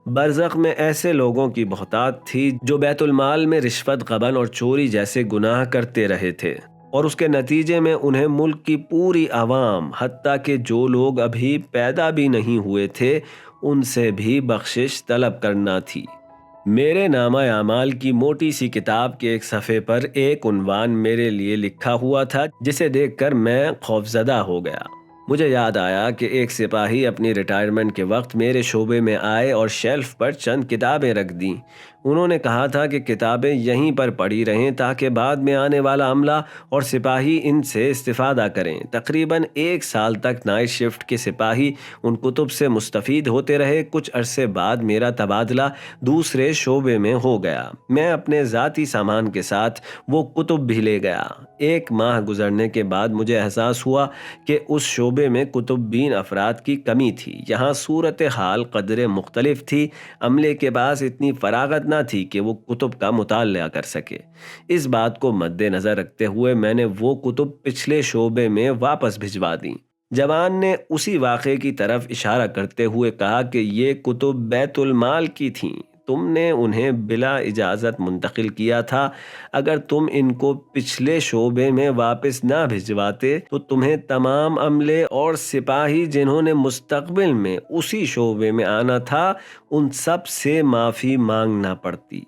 برزخ میں ایسے لوگوں کی بہتات تھی جو بیت المال میں رشوت قبل اور چوری جیسے گناہ کرتے رہے تھے، اور اس کے نتیجے میں انہیں ملک کی پوری عوام، حتیٰ کہ جو لوگ ابھی پیدا بھی نہیں ہوئے تھے، ان سے بھی بخشش طلب کرنا تھی۔ میرے نامہ اعمال کی موٹی سی کتاب کے ایک صفحے پر ایک عنوان میرے لیے لکھا ہوا تھا جسے دیکھ کر میں خوفزدہ ہو گیا۔ مجھے یاد آیا کہ ایک سپاہی اپنی ریٹائرمنٹ کے وقت میرے شعبے میں آئے اور شیلف پر چند کتابیں رکھ دیں۔ انہوں نے کہا تھا کہ کتابیں یہیں پر پڑی رہیں تاکہ بعد میں آنے والا عملہ اور سپاہی ان سے استفادہ کریں۔ تقریباً 1 سال تک نائٹ شفٹ کے سپاہی ان کتب سے مستفید ہوتے رہے۔ کچھ عرصے بعد میرا تبادلہ دوسرے شعبے میں ہو گیا۔ میں اپنے ذاتی سامان کے ساتھ وہ کتب بھی لے گیا۔ 1 ماہ گزرنے کے بعد مجھے احساس ہوا کہ اس شعبے میں کتب بین افراد کی کمی تھی۔ یہاں صورتحال قدرے مختلف تھی۔ عملے کے پاس اتنی فراغت نہ تھی کہ وہ کتب کا مطالعہ کر سکے۔ اس بات کو مد نظر رکھتے ہوئے میں نے وہ کتب پچھلے شعبے میں واپس بھجوا دیں۔ جوان نے اسی واقعے کی طرف اشارہ کرتے ہوئے کہا کہ یہ کتب بیت المال کی تھیں، تم نے انہیں بلا اجازت منتقل کیا تھا۔ اگر تم ان کو پچھلے شعبے میں واپس نہ بھجواتے تو تمہیں تمام عملے اور سپاہی جنہوں نے مستقبل میں اسی شعبے میں آنا تھا، ان سب سے معافی مانگنا پڑتی۔